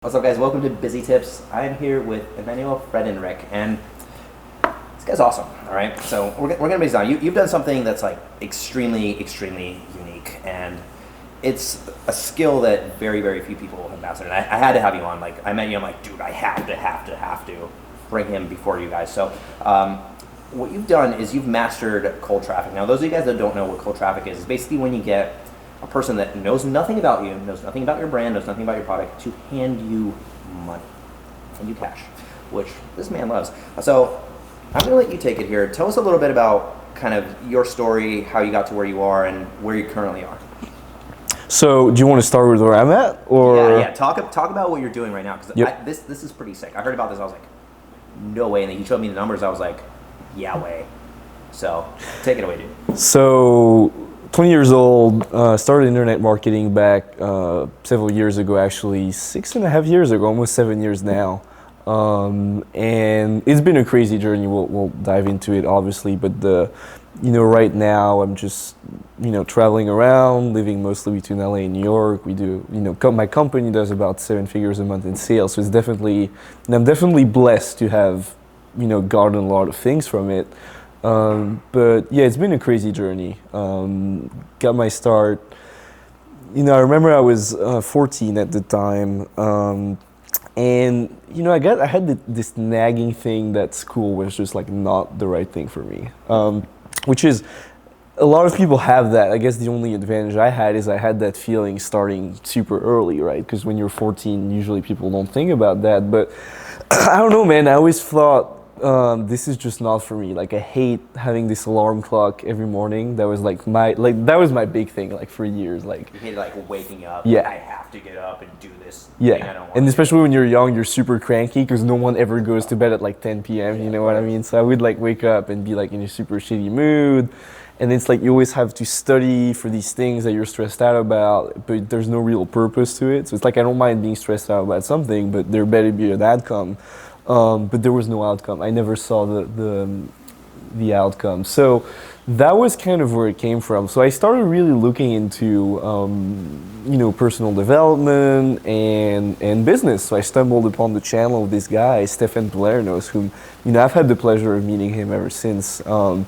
What's up, guys? Welcome to Busy Tips. I'm here with Emmanuel Friedrich, and this guy's awesome. All right, so we're gonna base it on you've done something that's like extremely unique, and it's a skill that very few people have mastered. And I had to have you on. Like, I met you, I'm like, dude, I have to bring him before you guys. So what you've done is you've mastered cold traffic. Now, those of you guys that don't know what cold traffic is basically when you get a person that knows nothing about you, knows nothing about your brand, knows nothing about your product, to hand you money, hand you cash, which this man loves. So I'm going to let you take it here. Tell us a little bit about kind of your story, how you got to where you are, and where you currently are. So, do you want to start with where I'm at, or yeah? Talk about what you're doing right now, because this is pretty sick. I heard about this. I was like, no way. And then he showed me the numbers. I was like, yeah way. So take it away, dude. So, 20 years old, started internet marketing back several years ago, actually 6.5 years ago, almost 7 years now. And it's been a crazy journey. We'll dive into it, obviously, but right now I'm just, traveling around, living mostly between LA and New York. We do, my company does about 7 figures a month in sales. So I'm definitely blessed to have, gotten a lot of things from it. But yeah, it's been a crazy journey. Got my start, I remember I was 14 at the time, and I had this nagging thing that school was just like not the right thing for me, which is, a lot of people have that. I guess the only advantage I had is I had that feeling starting super early, right? Because when you're 14, usually people don't think about that, but I don't know, man. I always thought, this is just not for me. Like, I hate having this alarm clock every morning. That was that was my big thing, like, for years. Like, you hate like waking up. Yeah. Like, I have to get up and do this. Yeah. Thing I don't want And to especially do. when you're young, you're super cranky because no one ever goes to bed at like 10 p.m. You know what I mean? So I would like wake up and be like in a super shitty mood. And it's like you always have to study for these things that you're stressed out about, but there's no real purpose to it. So it's like, I don't mind being stressed out about something, but there better be an outcome. But there was no outcome. I never saw the outcome. So that was kind of where it came from. So I started really looking into personal development and business. So I stumbled upon the channel of this guy, Stefan Palernos, whom I've had the pleasure of meeting him ever since. And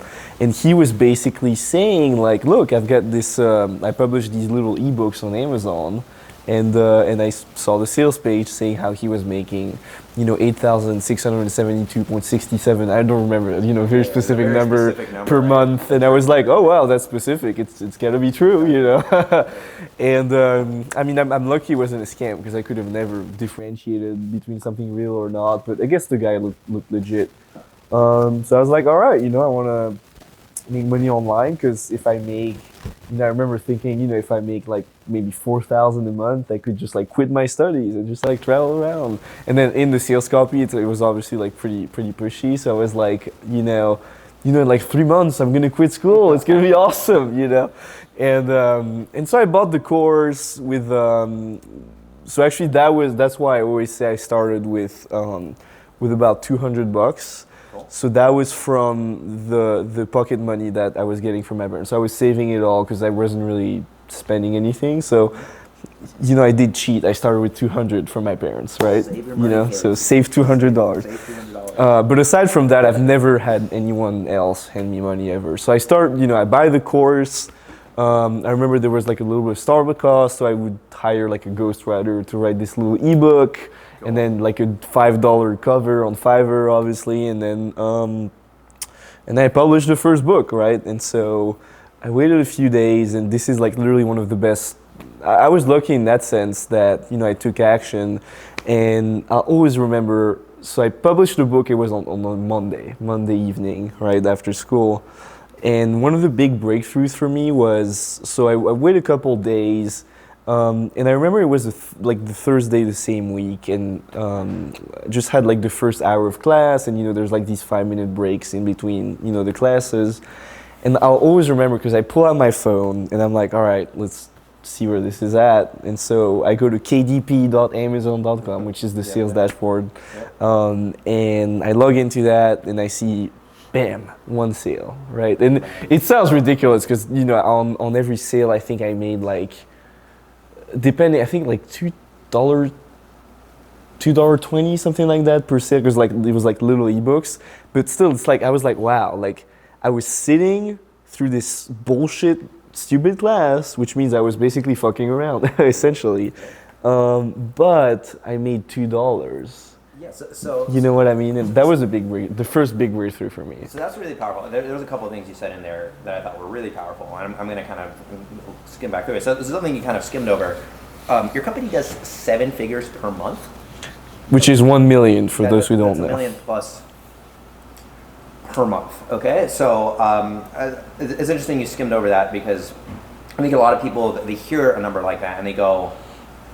he was basically saying, like, look, I've got this. I published these little ebooks on Amazon. And I saw the sales page saying how he was making, 8,672.67. I don't remember, very specific number per month. And I was like, oh wow, that's specific. It's gotta be true, And I'm lucky it wasn't a scam, because I could have never differentiated between something real or not. But I guess the guy looked legit. So I was like, all right, I want to make money online, because if I make, I remember thinking, if I make like maybe 4,000 a month, I could just like quit my studies and just like travel around. And then in the sales copy, it was obviously like pretty pushy. So I was like, in like 3 months, I'm gonna quit school. It's gonna be awesome, And so I bought the course with. So actually, that's why I always say I started with about $200. So that was from the pocket money that I was getting from my parents. So I was saving it all because I wasn't really spending anything. So, I did cheat. I started with $200 from my parents, right? Save your money, So save $200. Save $200. But aside from that, I've never had anyone else hand me money ever. So I start, I buy the course. I remember there was like a little bit of startup cost, so I would hire like a ghostwriter to write this little ebook. And then like a $5 cover on Fiverr, obviously, and then I published the first book, right? And so I waited a few days, and this is like literally one of the best. I was lucky in that sense that I took action, and I always remember. So I published the book. It was on Monday evening, right after school, and one of the big breakthroughs for me was, so I waited a couple days. And I remember it was the Thursday the same week, and just had like the first hour of class, and there's like these 5-minute breaks in between the classes, and I'll always remember because I pull out my phone and I'm like, all right, let's see where this is at. And so I go to kdp.amazon.com, which is the sales dashboard, and I log into that, and I see, bam, one sale, right? And it sounds ridiculous because on every sale I think I made like, depending, I think like $2 $2.20, something like that per sale, because like it was like little ebooks. But still, it's like I was like, wow, like I was sitting through this bullshit, stupid class, which means I was basically fucking around, essentially. But I made $2. Yeah, so You know what I mean? And that was the first big breakthrough for me. So that's really powerful. There was a couple of things you said in there that I thought were really powerful, and I'm going to kind of skim back through it. So this is something you kind of skimmed over. Your company does 7 figures per month, Which is 1 million for those who don't that's know. $1 million plus per month. Okay, so it's interesting you skimmed over that, because I think a lot of people, they hear a number like that and they go,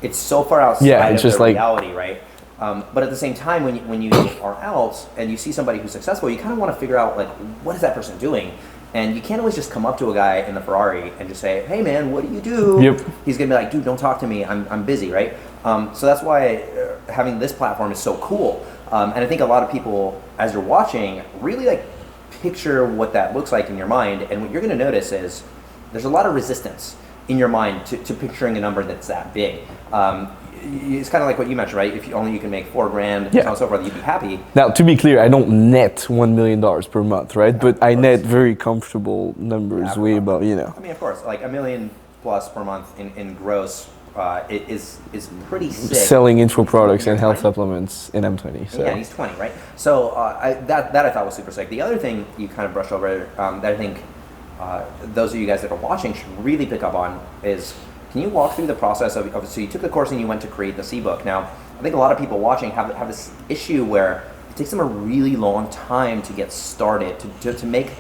it's so far outside of their reality, right? But at the same time, when you are out and you see somebody who's successful, you kind of want to figure out, like, what is that person doing? And you can't always just come up to a guy in the Ferrari and just say, hey man, what do you do? Yep. He's gonna be like, dude, don't talk to me, I'm busy, right? So that's why having this platform is so cool. And I think a lot of people, as you're watching, really like picture what that looks like in your mind. And what you're gonna notice is there's a lot of resistance in your mind to picturing a number that's that big. It's kind of like what you mentioned, right? If only you can make $4 grand, and so on and so forth, you'd be happy. Now, to be clear, I don't net $1 million per month, right? But I net very comfortable numbers, way above, you know. I mean, of course, like $1 million plus per month in gross it is pretty sick. Selling info products and health supplements, and I'm 20. So. Yeah, he's 20, right? So that I thought was super sick. The other thing you kind of brushed over that I think those of you guys that are watching should really pick up on is, can you walk through the process of so you took the course and you went to create this ebook. Now, I think a lot of people watching have this issue where it takes them a really long time to get started, to make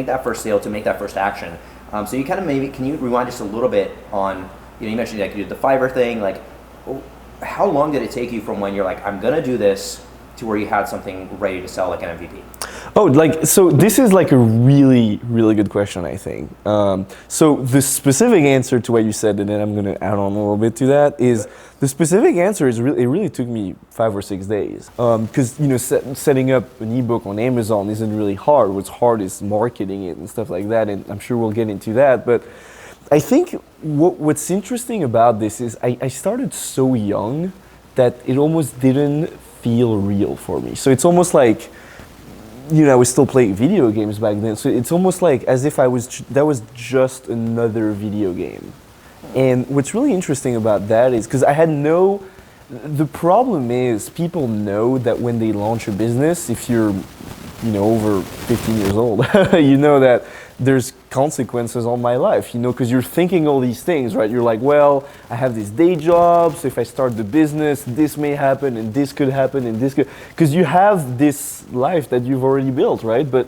that first sale, to make that first action. So you kind of maybe, can you rewind just a little bit on, you mentioned like you did the Fiverr thing, like how long did it take you from when you're like, I'm gonna do this, to where you had something ready to sell, like an MVP? Oh, like, so this is like a really, really good question, I think. So the specific answer to what you said, and then I'm going to add on a little bit to that, is the specific answer is really, it really took me 5 or 6 days. Because, setting up an ebook on Amazon isn't really hard. What's hard is marketing it and stuff like that, and I'm sure we'll get into that. But I think what's interesting about this is I started so young that it almost didn't feel real for me. So it's almost like, I was still playing video games back then. So it's almost like as if that was just another video game. And what's really interesting about that is, because the problem is people know that when they launch a business, if you're, over 15 years old, you know that there's consequences on my life, because you're thinking all these things, right? You're like, well, I have this day job, so if I start the business, this may happen, and this could happen, and this could, because you have this life that you've already built, right? But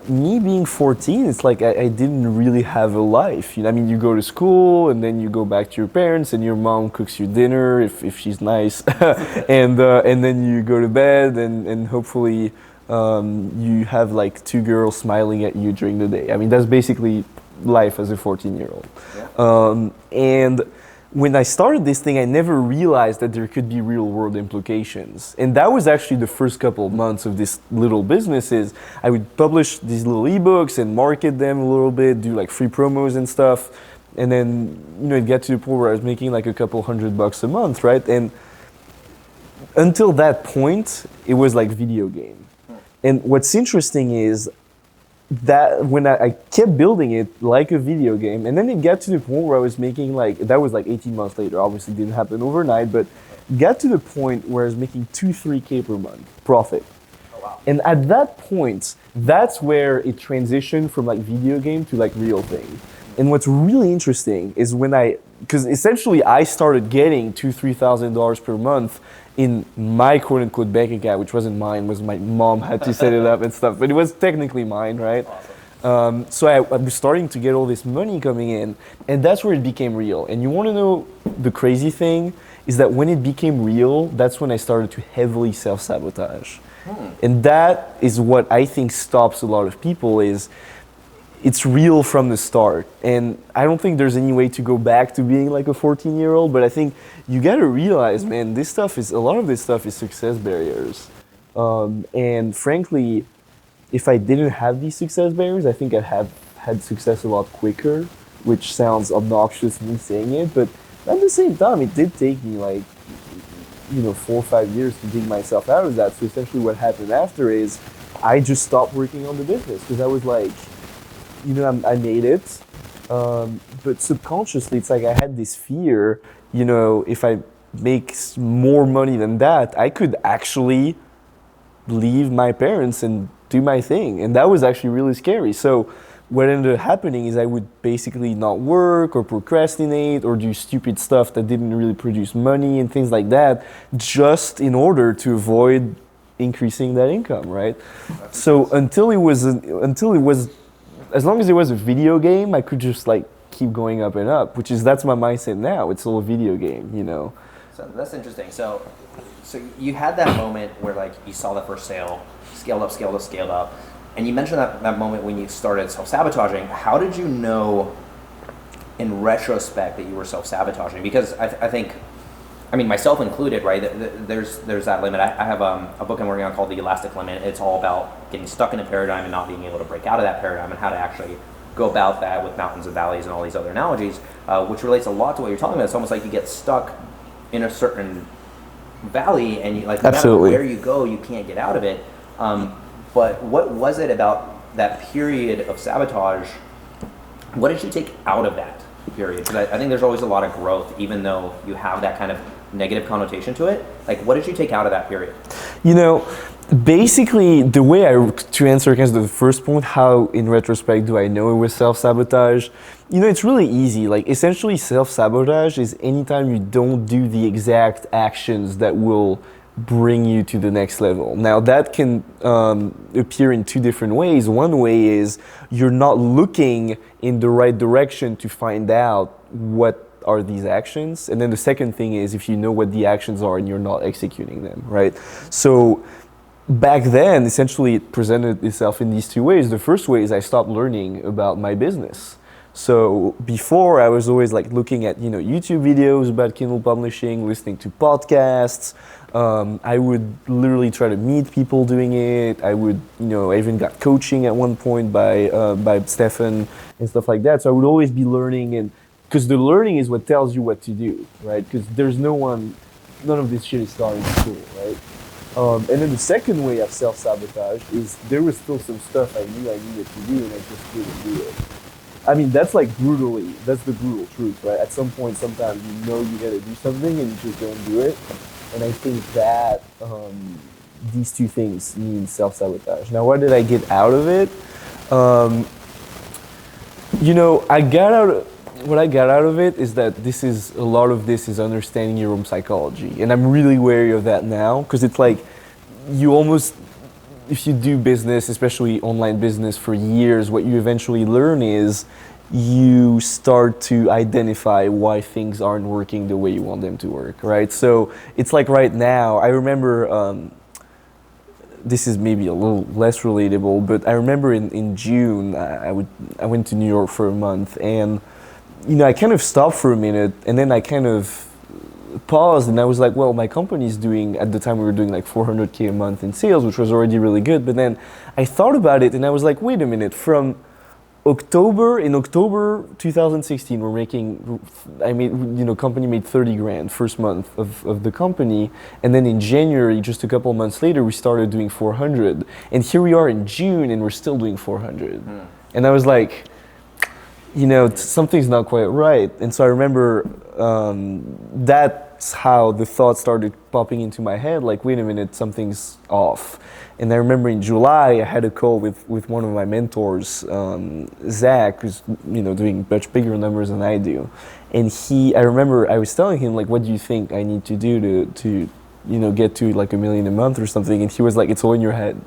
me being 14, it's like I didn't really have a life. You go to school, and then you go back to your parents, and your mom cooks you dinner if she's nice, and then you go to bed, and hopefully you have like 2 girls smiling at you during the day. That's basically life as a 14-year-old. Yeah. And when I started this thing, I never realized that there could be real-world implications. And that was actually the first couple of months of this little business. Is I would publish these little ebooks and market them a little bit, do like free promos and stuff. And then, it got to the point where I was making like a couple $100 a month, right? And until that point, it was like video game. And what's interesting is that when I kept building it like a video game, and then it got to the point where I was making that was like 18 months later, obviously didn't happen overnight, but got to the point where I was making 2-3K per month profit. Oh, wow. And at that point, that's where it transitioned from like video game to like real thing. And what's really interesting is because essentially I started getting $2,000-3,000 per month in my quote-unquote bank account, which wasn't mine, was my mom had to set it up and stuff, but it was technically mine, right? Awesome. So I was starting to get all this money coming in, and that's where it became real. And you want to know the crazy thing is that when it became real, that's when I started to heavily self-sabotage. And that is what I think stops a lot of people is it's real from the start. And I don't think there's any way to go back to being like a 14-year-old, but I think you got to realize, man, a lot of this stuff is success barriers. And frankly, if I didn't have these success barriers, I think I'd have had success a lot quicker, which sounds obnoxious me saying it, but at the same time, it did take me like 4 or 5 years to dig myself out of that. So essentially what happened after is I just stopped working on the business because I was like, I made it. But subconsciously, it's like I had this fear, if I make more money than that, I could actually leave my parents and do my thing. And that was actually really scary. So what ended up happening is I would basically not work or procrastinate or do stupid stuff that didn't really produce money and things like that, just in order to avoid increasing that income, right? So until it was, as long as it was a video game, I could just like keep going up and up, that's my mindset now. It's all a video game, So that's interesting. So you had that moment where like you saw the first sale, scaled up. And you mentioned that moment when you started self-sabotaging. How did you know in retrospect that you were self-sabotaging? Because I think, myself included, right, there's that limit. I have a book I'm working on called The Elastic Limit. It's all about getting stuck in a paradigm and not being able to break out of that paradigm and how to actually go about that with mountains and valleys and all these other analogies, which relates a lot to what you're talking about. It's almost like you get stuck in a certain valley and you, like, no matter where you go, you can't get out of it. But what was it about that period of sabotage? What did you take out of that period? Because I think there's always a lot of growth, even though you have that kind of negative connotation to it. Like, what did you take out of that period? Basically, the way to answer against the first point, how in retrospect do I know it was self-sabotage? It's really easy. Like, essentially, self-sabotage is anytime you don't do the exact actions that will bring you to the next level. Now, that can appear in two different ways. One way is you're not looking in the right direction to find out what are these actions. And then the second thing is if you know what the actions are and you're not executing them, right? So back then, essentially, it presented itself in these two ways. The first way is I stopped learning about my business. So before, I was always like looking at YouTube videos about Kindle publishing, listening to podcasts. I would literally try to meet people doing it. I would, I even got coaching at one point by Stefan and stuff like that. So I would always be learning, and because the learning is what tells you what to do, right? Because there's none of this shit is taught in school, right? And then the second way of self-sabotage is there was still some stuff I knew I needed to do and I just didn't do it. That's like that's the brutal truth, right? At some point, sometimes you gotta do something and you just don't do it. And I think that these two things mean self-sabotage. Now, what did I get out of it? What I got out of it is that a lot of this is understanding your own psychology. And I'm really wary of that now because it's like if you do business, especially online business for years, what you eventually learn is you start to identify why things aren't working the way you want them to work, right? So it's like right now, I remember, this is maybe a little less relatable, but I remember in June, I went to New York for a month and I kind of stopped for a minute and then I kind of paused and I was like, well, my company's doing, at the time we were doing like 400K a month in sales, which was already really good. But then I thought about it and I was like, wait a minute, in October 2016, company made 30 grand first month of the company. And then in January, just a couple months later, we started doing 400. And here we are in June and we're still doing 400. And I was like, something's not quite right. And so I remember that's how the thought started popping into my head, like, wait a minute, something's off. And I remember in July, I had a call with one of my mentors, Zach, who's doing much bigger numbers than I do. And I remember I was telling him, like, what do you think I need to do to get to like $1 million a month or something? And he was like, it's all in your head.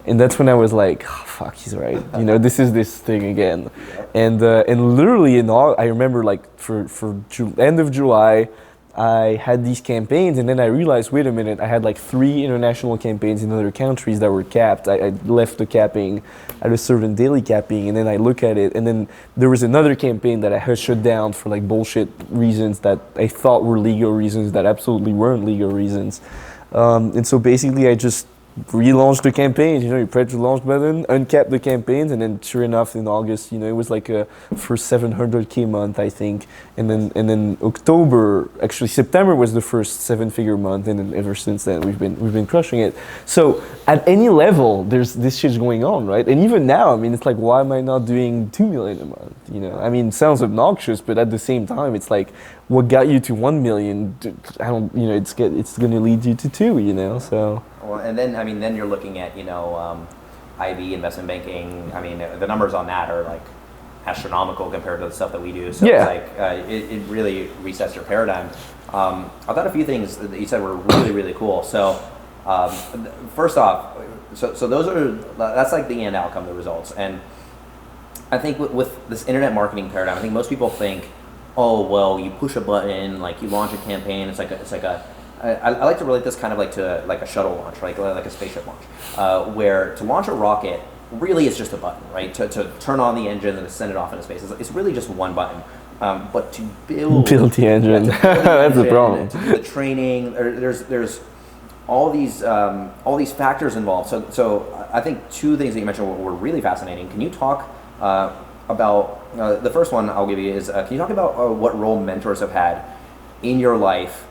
And that's when I was like, oh, fuck, he's right. This is this thing again. And literally I remember like for end of July, I had these campaigns and then I realized, wait a minute, I had like 3 international campaigns in other countries that were capped. I left the capping at a certain daily capping and then I look at it and then there was another campaign that I had shut down for like bullshit reasons that I thought were legal reasons that absolutely weren't legal reasons. And so basically I just relaunch the campaigns. You press the launch button, uncap the campaigns, and then sure enough, in August, it was like a first 700K month, I think, and then October, actually September was the first 7-figure month, and then ever since then we've been crushing it. So at any level, there's this shit's going on, right? And even now, I mean, it's like, why am I not doing 2 million a month? I mean, it sounds obnoxious, but at the same time, it's like, what got you to 1 million? I don't, it's going to lead you to 2, so. Well, and then you're looking at IB investment banking. I mean, the numbers on that are like astronomical compared to the stuff that we do. So yeah. It's like it really resets your paradigm. I thought a few things that you said were really, really cool. So first off, so that's like the end outcome, the results. And I think with this internet marketing paradigm, I think most people think, oh well, you push a button, like you launch a campaign. It's like a I like to relate this kind of like to like a shuttle launch, like a spaceship launch, where to launch a rocket really is just a button, right? To turn on the engine and to send it off into space, it's really just one button. But to build the engine, that's the problem. To do the training, there's all these factors involved. So I think two things that you mentioned were really fascinating. Can you talk about the first one I'll give you is can you talk about what role mentors have had in your life?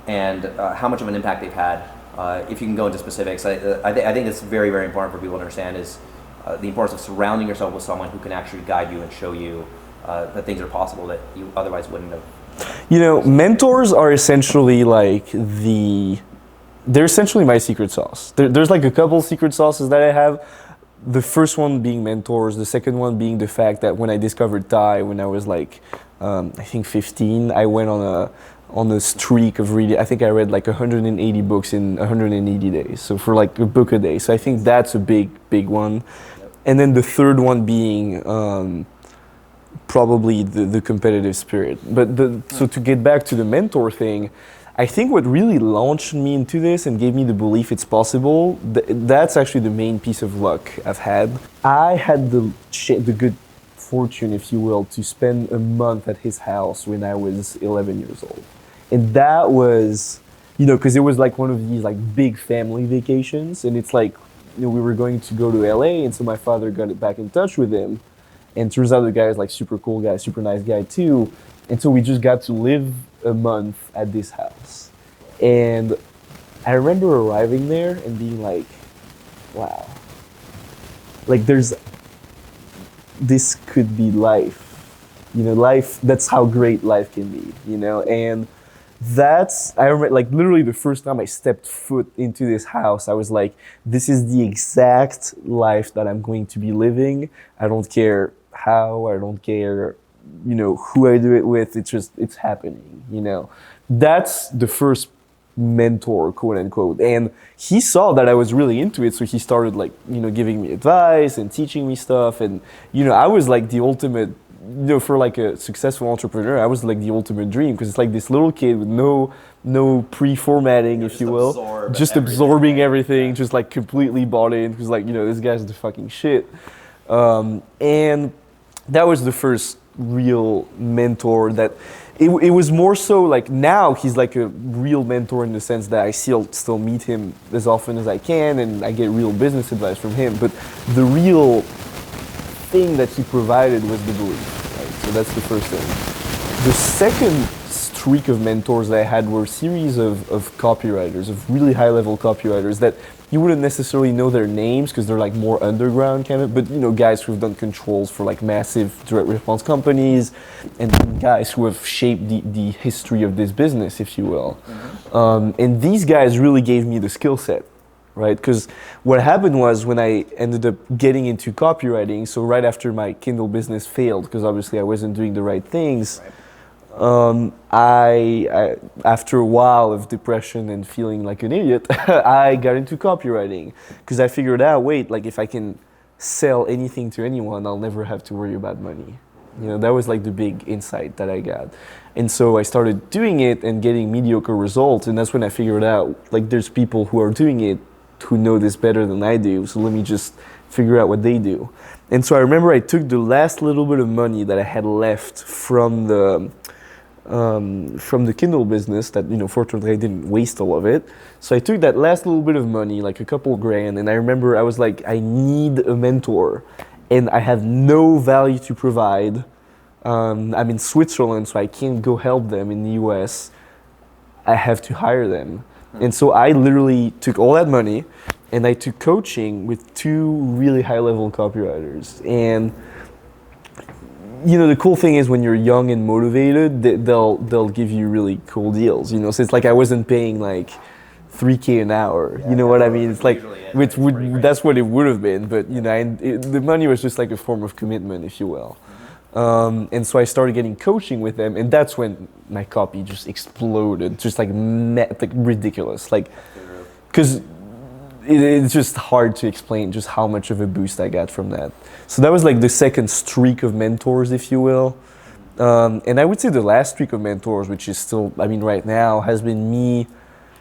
And how much of an impact they've had. If you can go into specifics, I think it's very, very important for people to understand is the importance of surrounding yourself with someone who can actually guide you and show you that things are possible that you otherwise wouldn't have. Mentors are essentially they're essentially my secret sauce. There's like a couple secret sauces that I have. The first one being mentors, the second one being the fact that when I discovered Thai, when I was like, I think 15, I went on a streak of reading. I think I read like 180 books in 180 days. So for like a book a day. So I think that's a big one. And then the third one being probably the competitive spirit. But so to get back to the mentor thing, I think what really launched me into this and gave me the belief it's possible, that's actually the main piece of luck I've had. I had the good fortune, if you will, to spend a month at his house when I was 11 years old. And that was, because it was like one of these like big family vacations, and it's like, we were going to go to LA, and so my father got back in touch with him, and turns out the guy is like super cool guy, super nice guy too, and so we just got to live a month at this house. And I remember arriving there and being like, wow, like this could be life. Life, that's how great life can be, and I remember like literally the first time I stepped foot into this house, I was like, this is the exact life that I'm going to be living. I don't care how, I don't care, who I do it with, it's happening, That's the first mentor, quote unquote. And he saw that I was really into it, so he started like, giving me advice and teaching me stuff. And, I was like the ultimate, for like a successful entrepreneur, I was like the ultimate dream, because it's like this little kid with no pre-formatting, if you will, just absorbing everything, just like completely bought in, because like, this guy's the fucking shit. And that was the first real mentor that it was more so like, now he's like a real mentor in the sense that I still meet him as often as I can, and I get real business advice from him. But the real thing that he provided was the belief, right? So that's the first thing. The second streak of mentors that I had were a series of copywriters, of really high-level copywriters that you wouldn't necessarily know their names because they're like more underground kind of, but guys who've done controls for like massive direct response companies, and guys who have shaped the history of this business, if you will. Mm-hmm. And these guys really gave me the skill set, right? Because what happened was, when I ended up getting into copywriting, so right after my Kindle business failed, because obviously I wasn't doing the right things, right. I after a while of depression and feeling like an idiot, I got into copywriting, because I figured out, wait, like if I can sell anything to anyone, I'll never have to worry about money. That was like the big insight that I got. And so I started doing it and getting mediocre results, and that's when I figured out, like, there's people who are doing it who know this better than I do, so let me just figure out what they do. And so I remember I took the last little bit of money that I had left from the from the Kindle business that, fortunately I didn't waste all of it. So I took that last little bit of money, like a couple grand, and I remember I was like, I need a mentor and I have no value to provide. I'm in Switzerland, so I can't go help them in the US. I have to hire them. And so I literally took all that money and I took coaching with two really high level copywriters. And the cool thing is when you're young and motivated, they'll give you really cool deals. So it's like I wasn't paying like $3K an hour. Yeah, you know what I mean? It's like which that's what it would have been, but the money was just like a form of commitment, if you will. And so I started getting coaching with them, and that's when my copy just exploded, just like ridiculous, like because it's just hard to explain just how much of a boost I got from that. So that was like the second streak of mentors, if you will. And I would say the last streak of mentors, which is still, right now, has been me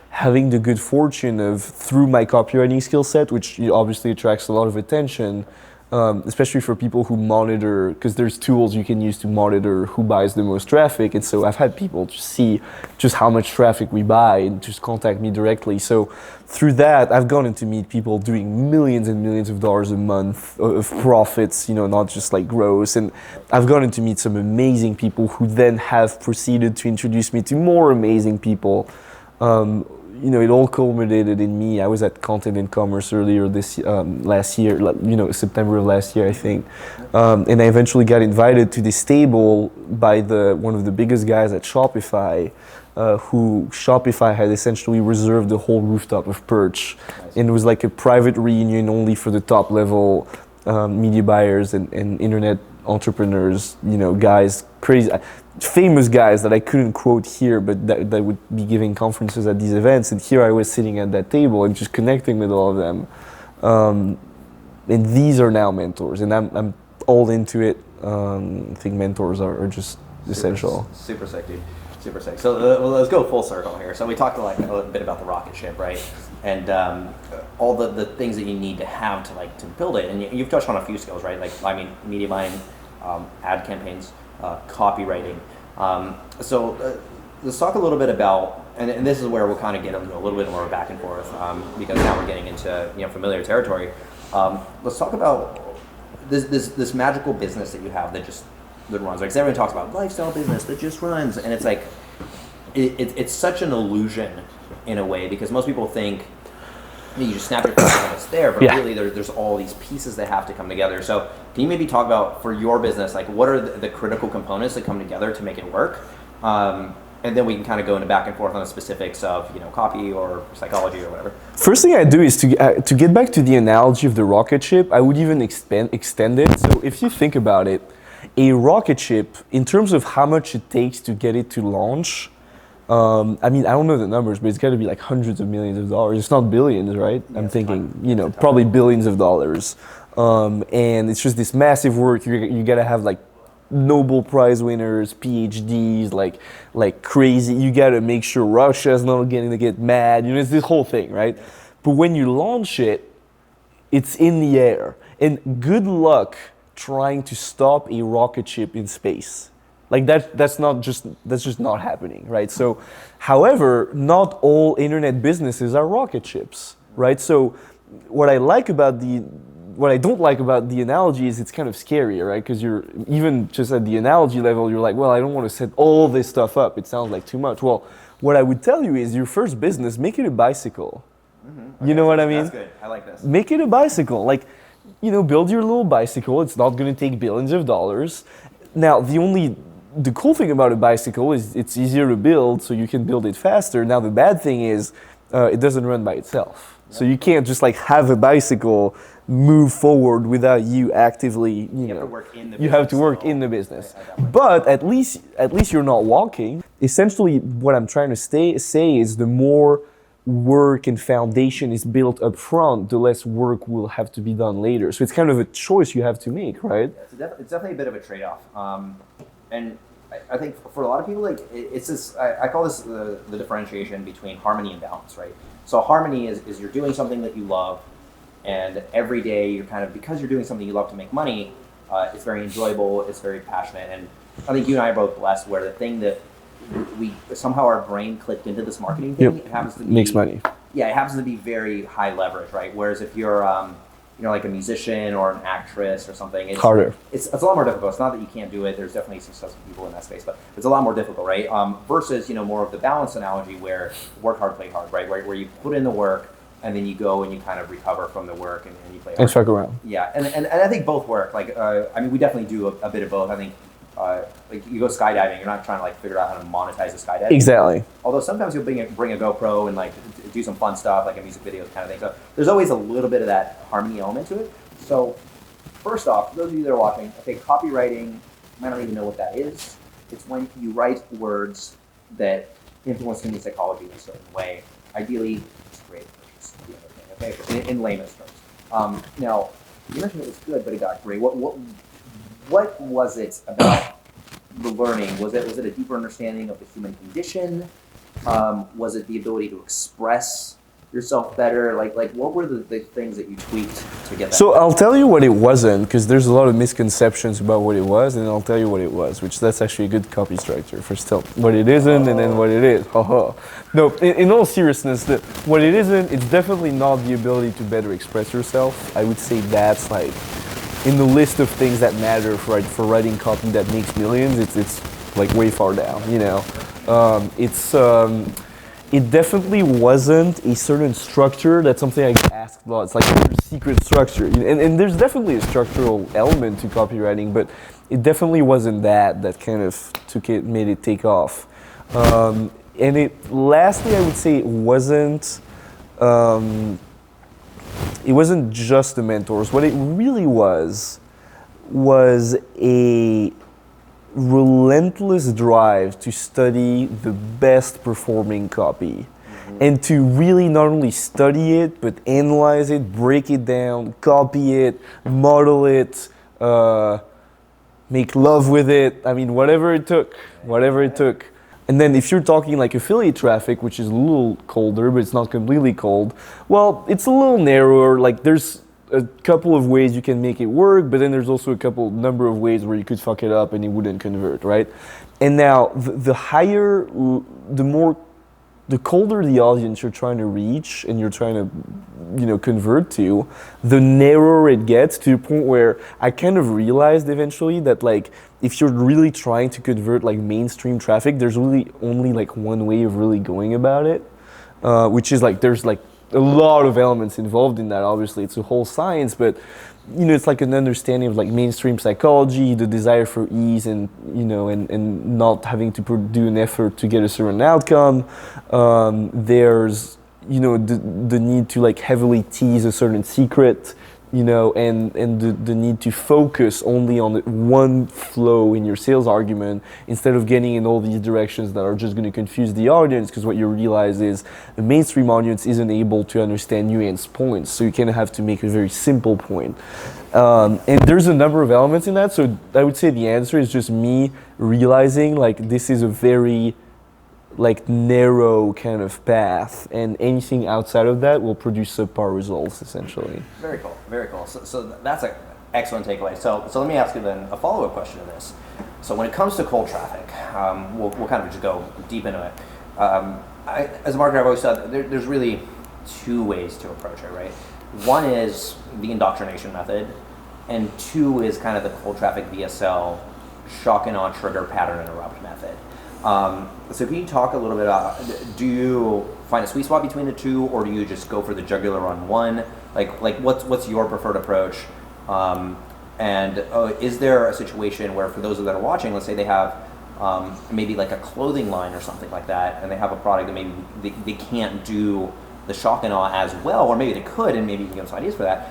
having the good fortune of, through my copywriting skill set, which obviously attracts a lot of attention, especially for people who monitor, because there's tools you can use to monitor who buys the most traffic. And so I've had people just see just how much traffic we buy and just contact me directly. So through that, I've gotten to meet people doing millions and millions of dollars a month of profits, not just like gross. And I've gotten to meet some amazing people who then have proceeded to introduce me to more amazing people. It all culminated in me. I was at Content and Commerce earlier last year, September of last year, I think. And I eventually got invited to this table by one of the biggest guys at Shopify, who Shopify had essentially reserved the whole rooftop of Perch. Nice. And it was like a private reunion only for the top level media buyers and internet entrepreneurs, guys, crazy, famous guys that I couldn't quote here, but that would be giving conferences at these events. And here I was sitting at that table and just connecting with all of them. And these are now mentors, and I'm all into it. I think mentors are just essential. Super sick, dude. Super sick. So let's go full circle here. So we talked a little bit about the rocket ship, right? And all the things that you need to have to build it. And you've touched on a few skills, right? Media buying, ad campaigns, copywriting. So let's talk a little bit about, and this is where we'll kind of get into a little bit more back and forth, because now we're getting into familiar territory. Let's talk about this magical business that you have that runs. Because everyone talks about lifestyle business that just runs, and it's like it's such an illusion in a way, because most people think you just snap your fingers and it's there, but really there's all these pieces that have to come together. So can you maybe talk about, for your business, what are the critical components that come together to make it work? And then we can kind of go into back and forth on the specifics of copy or psychology or whatever. First thing I do is to get back to the analogy of the rocket ship. I would even extend it. So if you think about it, a rocket ship, in terms of how much it takes to get it to launch, I don't know the numbers, but it's got to be like hundreds of millions of dollars. It's not billions, right? Yeah, I'm thinking, probably billions of dollars. And it's just this massive work. You got to have Nobel Prize winners, PhDs, like crazy. You got to make sure Russia's not going to get mad. It's this whole thing, right? But when you launch it, it's in the air. And good luck trying to stop a rocket ship in space. That's just not happening, right? So, however, not all internet businesses are rocket ships, right? So, what I don't like about the analogy is it's kind of scary, right? Because you're even just at the analogy level, you're like, well, I don't want to set all this stuff up. It sounds like too much. Well, what I would tell you is your first business, make it a bicycle. Mm-hmm. Okay, you know what I mean? That's good. I like this. Make it a bicycle. Build your little bicycle. It's not going to take billions of dollars. Now, the cool thing about a bicycle is it's easier to build, so you can build it faster. Now, the bad thing is it doesn't run by itself. Yep. So you can't just have a bicycle move forward without you actively, you have to work in the business. You have to work in the business. But at least you're not walking. Essentially, what I'm trying to say is the more work and foundation is built up front, the less work will have to be done later. So it's kind of a choice you have to make, right? It's definitely a bit of a trade-off. And I think for a lot of people, it's this, I call this the differentiation between harmony and balance, right? So harmony is you're doing something that you love, and every day you're because you're doing something you love to make money, it's very enjoyable, it's very passionate. And I think you and I are both blessed where the thing that we somehow our brain clicked into this marketing thing. Yep. It happens to be, Makes money. Yeah, it happens to be very high leverage, right? Whereas if you're like a musician or an actress or something, it's Harder. It's a lot more difficult. It's not that you can't do it. There's definitely successful people in that space, but it's a lot more difficult, right? Versus more of the balance analogy where work hard, play hard, right? Where you put in the work and then you go and you kind of recover from the work and you play hard. And fuck around. Yeah, and I think both work. Like, we definitely do a bit of both. I think, like you go skydiving, you're not trying to like figure out how to monetize the skydiving. Exactly. Although sometimes you'll bring a GoPro and like do some fun stuff, like a music video kind of thing. So there's always a little bit of that harmony element to it. So first off, for those of you that are watching, okay, copywriting, you might not even know what that is. It's when you write words that influence human psychology in a certain way. Ideally, it's creative purchase, the other thing, okay, in layman's terms. Now, you mentioned it was good, but it got great. What was it about the learning? Was it a deeper understanding of the human condition? Was it the ability to express yourself better? Like what were the things that you tweaked to get that? So I'll tell you what it wasn't, because there's a lot of misconceptions about what it was, and I'll tell you what it was, which that's actually a good copy structure. First tell what it isn't, and then what it is. No, in all seriousness, what it isn't, it's definitely not the ability to better express yourself. I would say that's like in the list of things that matter for writing copy that makes millions. It's like way far down. It definitely wasn't a certain structure. That's something I get asked a lot. It's like a secret structure. And there's definitely a structural element to copywriting, but it definitely wasn't that kind of made it take off. Lastly, I would say it wasn't just the mentors. What it really was a relentless drive to study the best performing copy, and to really not only study it but analyze it, break it down, copy it, model it, make love with it. I mean, whatever it took. And then if you're talking like affiliate traffic, which is a little colder, but it's not completely cold, well, it's a little narrower. Like there's a couple of ways you can make it work, but then there's also a number of ways where you could fuck it up and it wouldn't convert, right? And now the colder the audience you're trying to reach and you're trying to, convert to, the narrower it gets, to the point where I kind of realized eventually that like if you're really trying to convert like mainstream traffic, there's really only like one way of really going about it, which is like there's like a lot of elements involved in that. Obviously, it's a whole science, but it's like an understanding of like mainstream psychology, the desire for ease, and and not having to do an effort to get a certain outcome. There's the need to like heavily tease a certain secret, and the need to focus only on one flow in your sales argument instead of getting in all these directions that are just going to confuse the audience, because what you realize is the mainstream audience isn't able to understand nuanced points, so you kind of have to make a very simple point. And there's a number of elements in that, so I would say the answer is just me realizing like this is a very like narrow kind of path, and anything outside of that will produce subpar results essentially. Very cool, very cool. So that's an excellent takeaway. So let me ask you then a follow-up question to this. So when it comes to cold traffic, we'll kind of just go deep into it. As a marketer, I've always said there's really two ways to approach it, right? One is the indoctrination method, and two is kind of the cold traffic VSL shock and awe trigger pattern interrupt method. So can you talk a little bit about, do you find a sweet spot between the two, or do you just go for the jugular on one? Like what's your preferred approach? And is there a situation where, for those that are watching, let's say they have maybe like a clothing line or something like that, and they have a product that maybe they can't do the shock and awe as well, or maybe they could, and maybe you can give some ideas for that.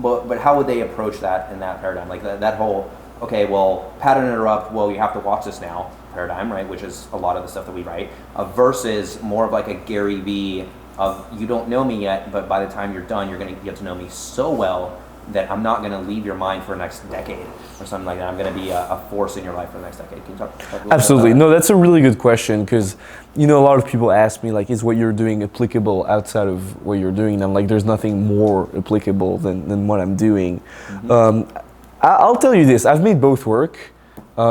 But how would they approach that in that paradigm? Like that whole, okay, well, pattern interrupt, well, you have to watch this now paradigm, right, which is a lot of the stuff that we write, versus more of like a Gary Vee of, you don't know me yet, but by the time you're done, you're going to get to know me so well that I'm not going to leave your mind for the next decade or something like that. I'm going to be a force in your life for the next decade. Can you talk a little Absolutely. bit about No, that's a really good question, because a lot of people ask me like, is what you're doing applicable outside of what you're doing? And I'm like, there's nothing more applicable than what I'm doing. Mm-hmm. I'll tell you this, I've made both work.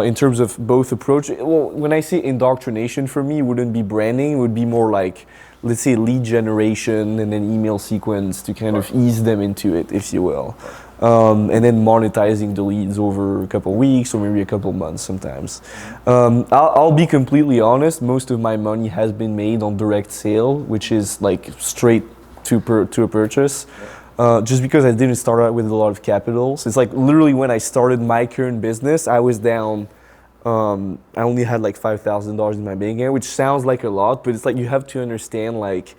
in terms of both approach. Well, when I say indoctrination, for me, it wouldn't be branding. It would be more like, let's say, lead generation and then email sequence to kind of ease them into it, if you will. And then monetizing the leads over a couple weeks or maybe a couple months sometimes. I'll be completely honest, most of my money has been made on direct sale, which is like straight to a purchase. Just because I didn't start out with a lot of capital. So it's like literally when I started my current business, I was down, I only had like $5,000 in my bank account, which sounds like a lot, but it's like you have to understand, like,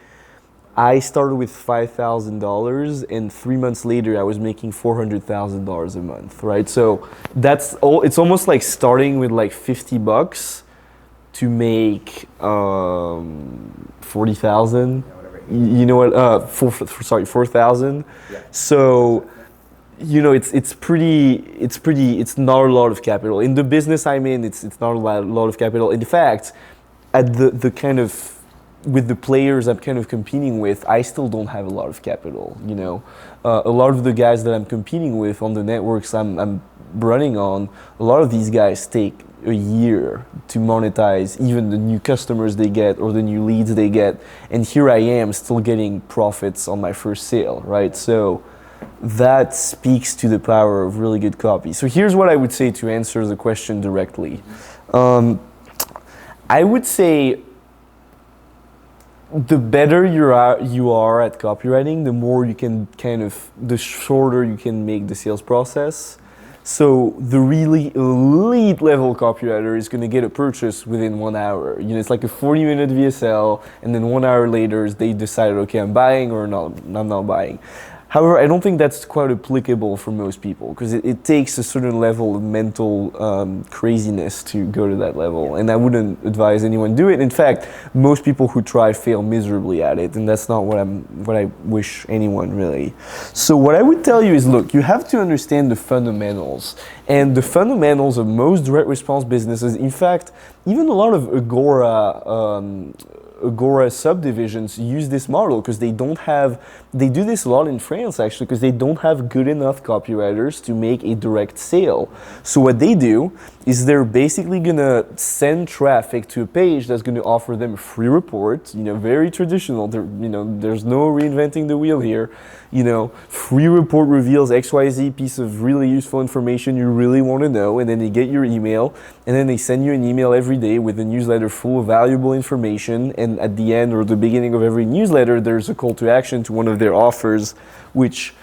I started with $5,000 and 3 months later I was making $400,000 a month, right? So that's all, it's almost like starting with like $50 to make 40,000. You know what? 4,000. Yeah. So, you know, it's not a lot of capital. In the business I'm in, it's not a lot of capital. In fact, at the kind of, with the players I'm kind of competing with, I still don't have a lot of capital. You know, a lot of the guys that I'm competing with on the networks I'm running on, a lot of these guys take a year to monetize even the new customers they get or the new leads they get, and here I am still getting profits on my first sale, right? So that speaks to the power of really good copy. So here's what I would say to answer the question directly. I would say the better you are at copywriting, the more you can the shorter you can make the sales process. So the really elite level copywriter is going to get a purchase within 1 hour. You know, it's like a 40-minute VSL, and then 1 hour later they decided, okay, I'm buying or not, I'm not buying. However, I don't think that's quite applicable for most people, because it takes a certain level of mental craziness to go to that level, and I wouldn't advise anyone do it. In fact, most people who try fail miserably at it, and that's not what I wish anyone really. So what I would tell you is, look, you have to understand the fundamentals, and the fundamentals of most direct response businesses. In fact, even a lot of Agora subdivisions use this model because they do this a lot in France actually, because they don't have good enough copywriters to make a direct sale. So what they do is they're basically gonna send traffic to a page that's gonna offer them a free report, you know, very traditional. You know, there's no reinventing the wheel here. You know, free report reveals XYZ piece of really useful information you really want to know, and then they get your email, and then they send you an email every day with a newsletter full of valuable information, and at the end or the beginning of every newsletter there's a call to action to one of their offers, which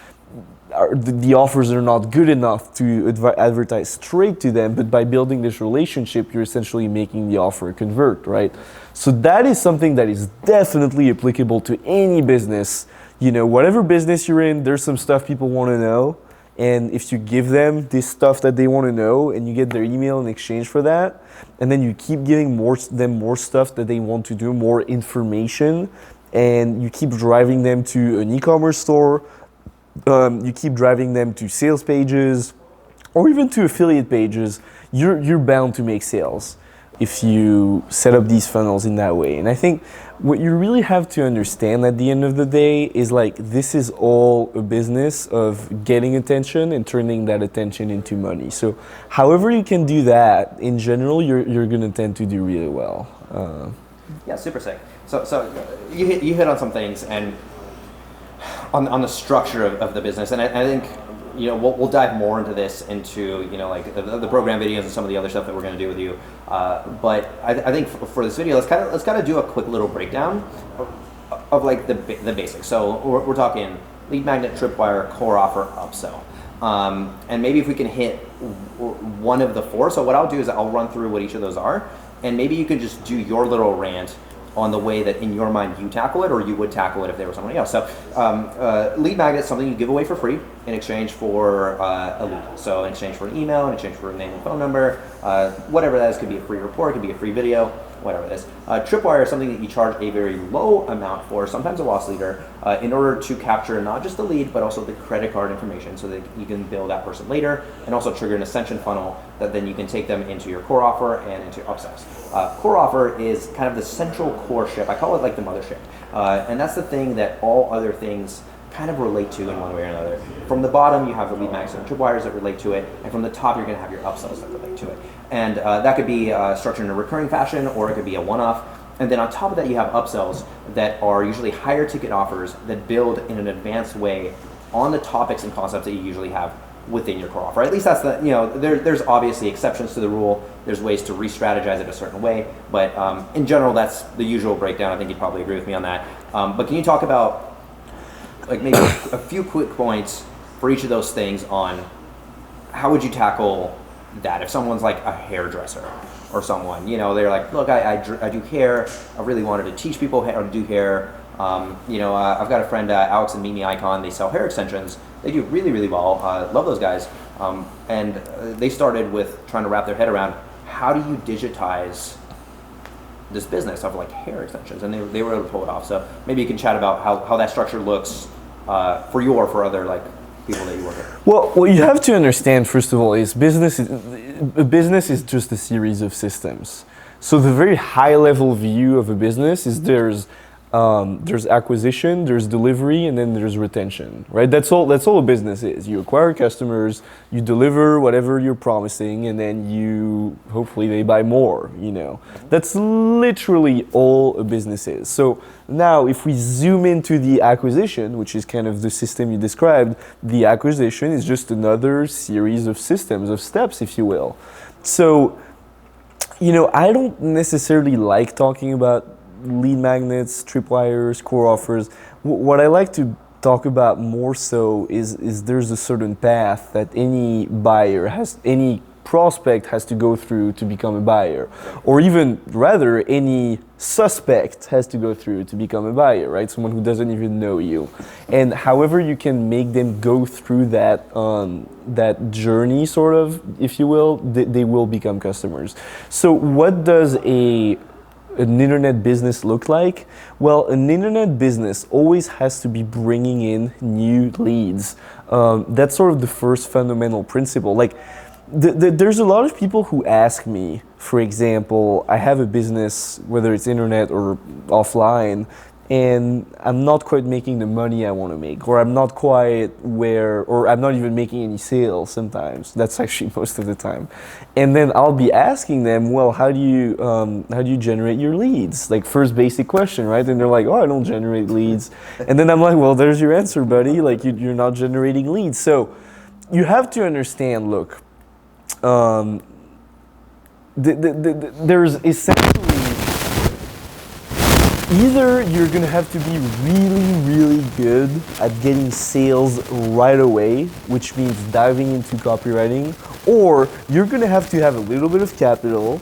the offers are not good enough to advertise straight to them, but by building this relationship you're essentially making the offer convert, right? So that is something that is definitely applicable to any business. You know, whatever business you're in, there's some stuff people want to know, and if you give them this stuff that they want to know and you get their email in exchange for that, and then you keep giving them more stuff that they want to do, more information, and you keep driving them to an e-commerce store, you keep driving them to sales pages or even to affiliate pages, you're bound to make sales if you set up these funnels in that way. And I think what you really have to understand at the end of the day is, like, this is all a business of getting attention and turning that attention into money. So however you can do that, in general, you're gonna tend to do really well. Yeah, super sick. So you hit on some things, and on the structure of the business, and I think, you know, we'll dive more into this, into, you know, like the program videos and some of the other stuff that we're going to do with you. But I think for this video, let's kind of do a quick little breakdown of like the basics. So we're talking lead magnet, tripwire, core offer, upsell, and maybe if we can hit one of the four. So what I'll do is I'll run through what each of those are, and maybe you could just do your little rant on the way that in your mind you tackle it, or you would tackle it if there was somebody else. So lead magnet is something you give away for free in exchange for a lead. So in exchange for an email, in exchange for a name and phone number, whatever that is. Could be a free report, could be a free video, whatever it is. Tripwire is something that you charge a very low amount for, sometimes a loss leader, in order to capture not just the lead, but also the credit card information, so that you can bill that person later, and also trigger an ascension funnel that then you can take them into your core offer and into upsells. Core offer is kind of the central core ship. I call it like the mothership. And that's the thing that all other things kind of relate to in one way or another. From the bottom, you have the lead magnets and tripwires that relate to it, and from the top, you're going to have your upsells that relate to it. And that could be structured in a recurring fashion, or it could be a one-off. And then on top of that, you have upsells that are usually higher ticket offers that build in an advanced way on the topics and concepts that you usually have within your core offer. At least that's the, there's obviously exceptions to the rule. There's ways to re-strategize it a certain way, but in general, that's the usual breakdown. I think you'd probably agree with me on that. But can you talk about like maybe a few quick points for each of those things on how would you tackle that if someone's like a hairdresser or someone, they're like, look, I do hair. I really wanted to teach people how to do hair. I've got a friend, Alex and Mimi Icon. They sell hair extensions. They do really, really well. Love those guys. And they started with trying to wrap their head around how do you digitize this business of like hair extensions, and they were able to pull it off. So maybe you can chat about how that structure looks for you or for other like people that you work with. Well, what you have to understand first of all is a business is just a series of systems. So the very high level view of a business is there's acquisition, there's delivery, and then there's retention, right? That's all a business is. You acquire customers, you deliver whatever you're promising, and then hopefully they buy more, That's literally all a business is. So now if we zoom into the acquisition, which is kind of the system you described, the acquisition is just another series of systems, of steps, if you will. So, I don't necessarily like talking about lead magnets, tripwires, core offers. What I like to talk about more so is there's a certain path that any prospect has to go through to become a buyer, or even rather any suspect has to go through to become a buyer, right? Someone who doesn't even know you. And however you can make them go through that journey, sort of, if you will, they will become customers. So what does an internet business look like? Well, an internet business always has to be bringing in new leads. That's sort of the first fundamental principle. Like, there's a lot of people who ask me, for example, I have a business, whether it's internet or offline, and I'm not quite making the money I want to make, or I'm not quite or I'm not even making any sales sometimes. That's actually most of the time. And then I'll be asking them, well, how do you generate your leads? Like, first basic question, right? And they're like, oh, I don't generate leads. And then I'm like, well, there's your answer, buddy. Like, you're not generating leads. So you have to understand, look, there's essentially, either you're going to have to be really, really good at getting sales right away, which means diving into copywriting, or you're going to have a little bit of capital.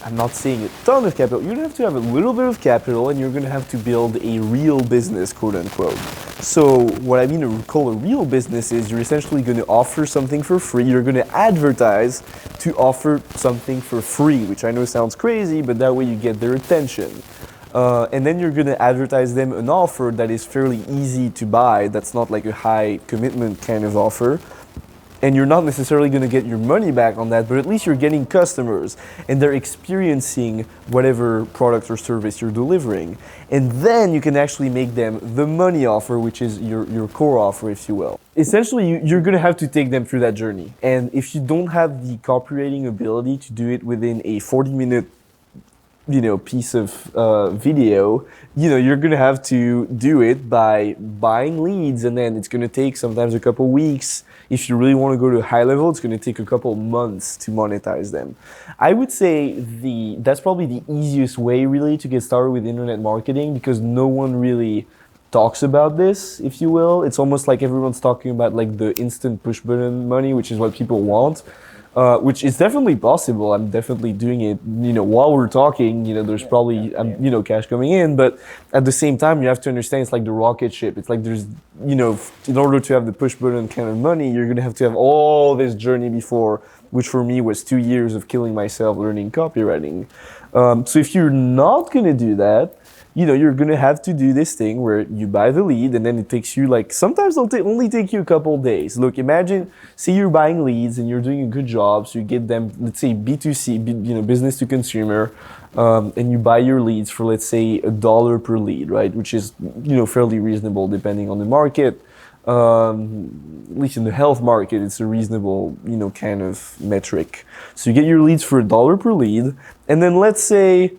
I'm not saying a ton of capital. You're going to have a little bit of capital, and you're going to have to build a real business, quote unquote. So what I mean to call a real business is you're essentially going to offer something for free. You're going to advertise to offer something for free, which I know sounds crazy, but that way you get their attention. And then you're going to advertise them an offer that is fairly easy to buy, that's not like a high commitment kind of offer. And you're not necessarily going to get your money back on that, but at least you're getting customers and they're experiencing whatever product or service you're delivering. And then you can actually make them the money offer, which is your core offer, if you will. Essentially, you're going to have to take them through that journey. And if you don't have the copywriting ability to do it within a 40-minute piece of video, you're gonna have to do it by buying leads, and then it's gonna take sometimes a couple weeks. If you really want to go to a high level, it's gonna take a couple months to monetize them. I would say that's probably the easiest way really to get started with internet marketing, because no one really talks about this, if you will. It's almost like everyone's talking about like the instant push button money, which is what people want. Which is definitely possible. I'm definitely doing it. While we're talking, there's probably cash coming in. But at the same time, you have to understand it's like the rocket ship. It's like there's in order to have the push button kind of money, you're gonna have to have all this journey before, which for me was 2 years of killing myself learning copywriting. So if you're not gonna do that, you're gonna have to do this thing where you buy the lead, and then it takes you like sometimes it'll only take you a couple days. Look, imagine, say you're buying leads and you're doing a good job, so you get them, let's say B2C, business to consumer, and you buy your leads for, let's say, $1 per lead, right? Which is fairly reasonable depending on the market. At least in the health market, it's a reasonable, kind of metric. So you get your leads for $1 per lead, and then let's say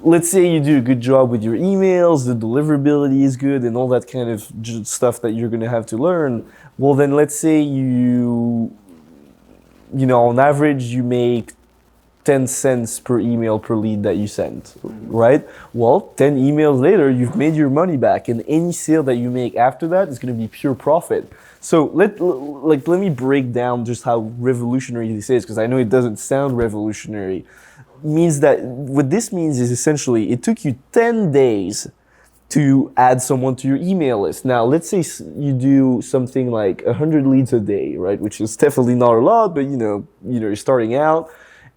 you do a good job with your emails, the deliverability is good, and all that kind of stuff that you're gonna have to learn. Well, then let's say on average, you make 10 cents per email per lead that you send, right? Well, 10 emails later, you've made your money back, and any sale that you make after that is going to be pure profit. So let me break down just how revolutionary this is, because I know it doesn't sound revolutionary. Means that what this means is essentially it took you 10 days to add someone to your email list. Now, let's say you do something like 100 leads a day, right? Which is definitely not a lot, but you're starting out.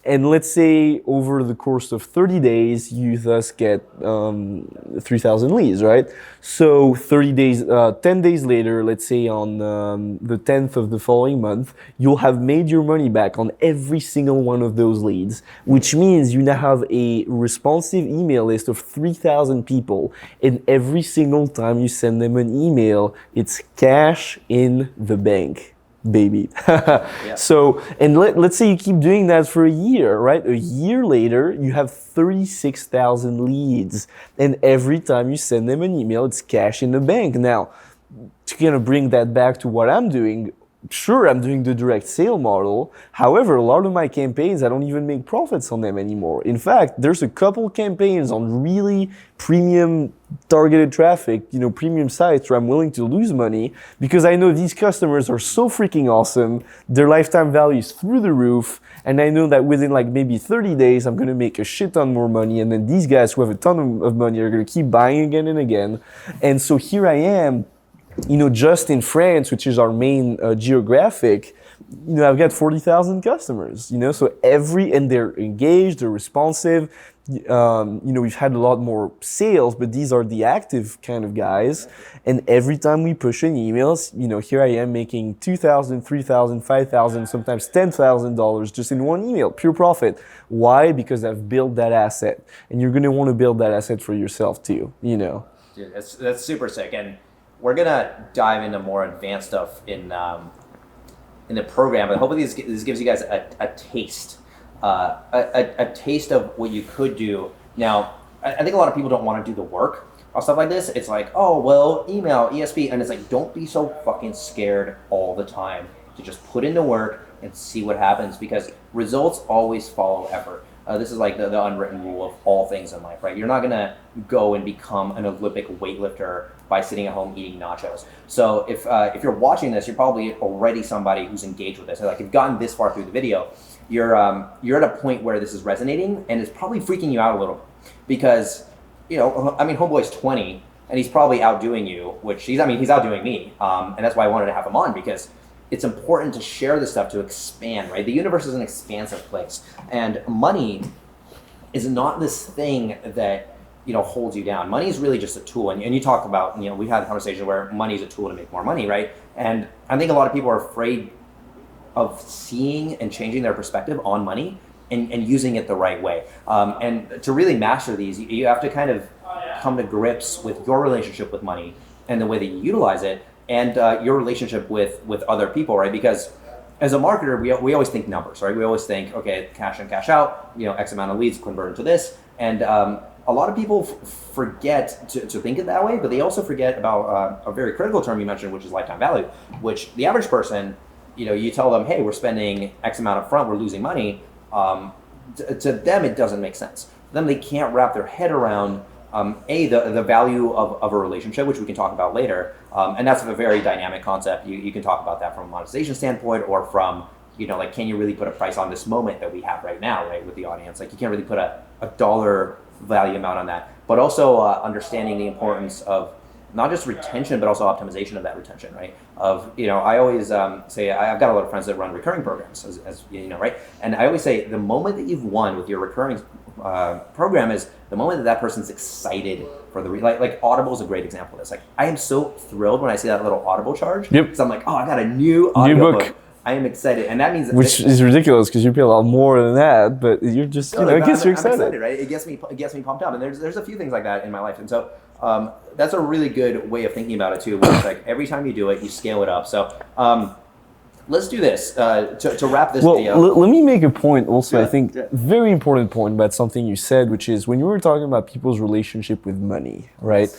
And let's say over the course of 30 days, you thus get 3,000 leads, right? So 30 days, 10 days later, let's say on the 10th of the following month, you'll have made your money back on every single one of those leads, which means you now have a responsive email list of 3,000 people. And every single time you send them an email, it's cash in the bank. Baby. Yeah. So, and let's say you keep doing that for a year, right? A year later, you have 36,000 leads. And every time you send them an email, it's cash in the bank. Now, to kind of bring that back to what I'm doing, sure, I'm doing the direct sale model. However, a lot of my campaigns, I don't even make profits on them anymore. In fact, there's a couple campaigns on really premium targeted traffic, premium sites where I'm willing to lose money because I know these customers are so freaking awesome. Their lifetime value is through the roof. And I know that within like maybe 30 days, I'm going to make a shit ton more money. And then these guys who have a ton of money are going to keep buying again and again. And so here I am, just in France, which is our main geographic, I've got 40,000 customers, so and they're engaged, they're responsive. We've had a lot more sales, but these are the active kind of guys. And every time we push in emails, here I am making $2,000, $3,000, $5,000, sometimes $10,000 just in one email, pure profit. Why? Because I've built that asset, and you're going to want to build that asset for yourself too, Dude, that's super sick. And we're gonna dive into more advanced stuff in the program, but hopefully this gives you guys a taste, a taste of what you could do. Now, I think a lot of people don't want to do the work or stuff like this. It's like, oh well, email, ESP, and it's like, don't be so fucking scared all the time to just put in the work and see what happens, because results always follow effort. This is like the unwritten rule of all things in life, right? You're not gonna go and become an Olympic weightlifter by sitting at home eating nachos. So if you're watching this, you're probably already somebody who's engaged with this. Like, you've gotten this far through the video, you're at a point where this is resonating, and it's probably freaking you out a little bit, because homeboy's 20 and he's probably outdoing you, which he's outdoing me, and that's why I wanted to have him on, because it's important to share this stuff to expand, right? The universe is an expansive place, and money is not this thing that holds you down. Money is really just a tool, and you talk about, we've had a conversation where money is a tool to make more money, right? And I think a lot of people are afraid of seeing and changing their perspective on money and using it the right way. And to really master these, you have to kind of come to grips with your relationship with money and the way that you utilize it, and your relationship with other people, right? Because as a marketer, we always think numbers, right? We always think, okay, cash in, cash out, X amount of leads convert into this. And a lot of people forget to think it that way, but they also forget about a very critical term you mentioned, which is lifetime value, which the average person, you tell them, hey, we're spending X amount up front, we're losing money. To them, it doesn't make sense. For them, they can't wrap their head around the value of a relationship, which we can talk about later, and that's a very dynamic concept. You can talk about that from a monetization standpoint, or from like, can you really put a price on this moment that we have right now, right, with the audience? Like, you can't really put a dollar value amount on that, but also understanding the importance of not just retention, but also optimization of that retention, right? I always say, I've got a lot of friends that run recurring programs, as right? And I always say, the moment that you've won with your recurring program is the moment that that person's excited for the like Audible is a great example of this. Like I am so thrilled when I see that little Audible charge. Yep. Because I'm like, oh, I got a new audio book. I am excited, and that means which is ridiculous because you pay a lot more than that, but you're just it gets you excited. I'm excited, right? It gets me pumped up, and there's a few things like that in my life, and so that's a really good way of thinking about it too. Where it's like every time you do it, you scale it up. So let's do this to wrap this video. Let me make a point also. Yeah, I think very important point about something you said, which is when you were talking about people's relationship with money, right?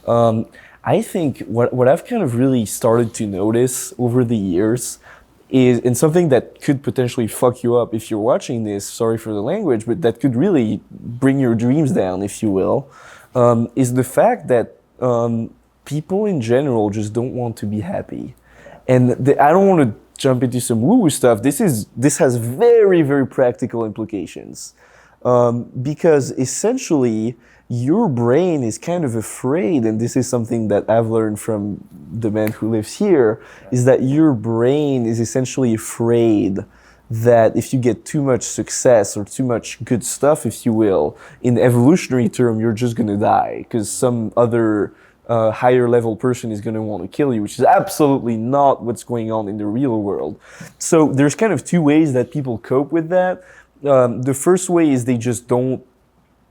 I think what I've kind of really started to notice over the years is, and something that could potentially fuck you up if you're watching this, sorry for the language, but that could really bring your dreams down, if you will, is the fact that people in general just don't want to be happy. And I don't want to jump into some woo-woo stuff. This has very, very practical implications. Because essentially, your brain is kind of afraid, and this is something that I've learned from the man who lives here, is that your brain is essentially afraid that if you get too much success or too much good stuff, if you will, in evolutionary term, you're just going to die because some other higher level person is going to want to kill you, which is absolutely not what's going on in the real world. So there's kind of two ways that people cope with that. The first way is they just don't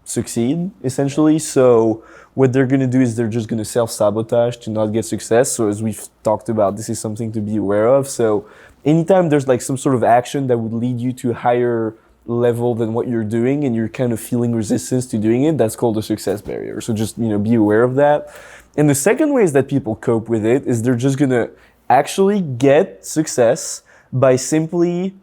succeed, essentially. So what they're going to do is they're just going to self-sabotage to not get success. So as we've talked about, this is something to be aware of. So anytime there's like some sort of action that would lead you to a higher level than what you're doing and you're kind of feeling resistance to doing it, that's called a success barrier. So just, be aware of that. And the second way is that people cope with it is they're just going to actually get success by simply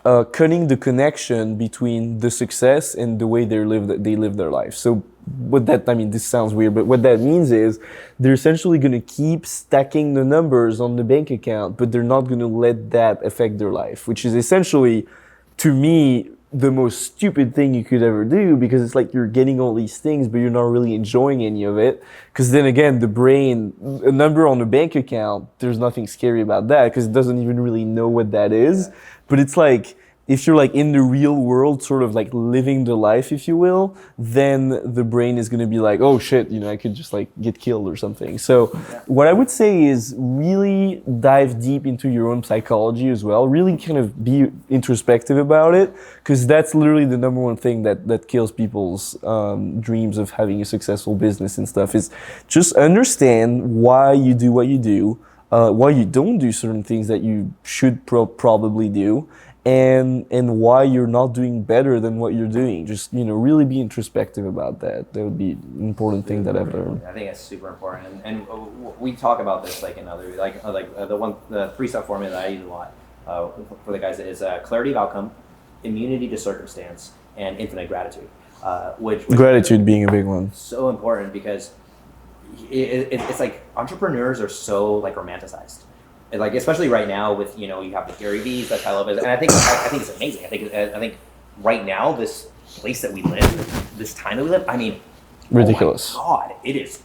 cutting the connection between the success and the way they live their life. So this sounds weird, but what that means is they're essentially going to keep stacking the numbers on the bank account, but they're not going to let that affect their life, which is essentially, to me, the most stupid thing you could ever do, because it's like you're getting all these things, but you're not really enjoying any of it. Because then again, the brain, a number on a bank account, there's nothing scary about that because it doesn't even really know what that is. But it's like, if you're like in the real world, sort of like living the life, if you will, then the brain is going to be like, oh shit, I could just like get killed or something. So what I would say is really dive deep into your own psychology as well. Really kind of be introspective about it, because that's literally the number one thing that kills people's dreams of having a successful business and stuff, is just understand why you do what you do, why you don't do certain things that you should probably do, and why you're not doing better than what you're doing. Just really be introspective about that. That would be an important thing that I've learned. I think it's super important, and we talk about this like in other the 3-step formula that I use a lot for the guys is clarity of outcome, immunity to circumstance, and infinite gratitude. Which gratitude being a big one. So important because it's like entrepreneurs are so like romanticized. Like especially right now with you have the Gary V's, that's how I love it, and I think it's amazing. I think right now this place that we live, this time that we live, ridiculous. Oh my God, it is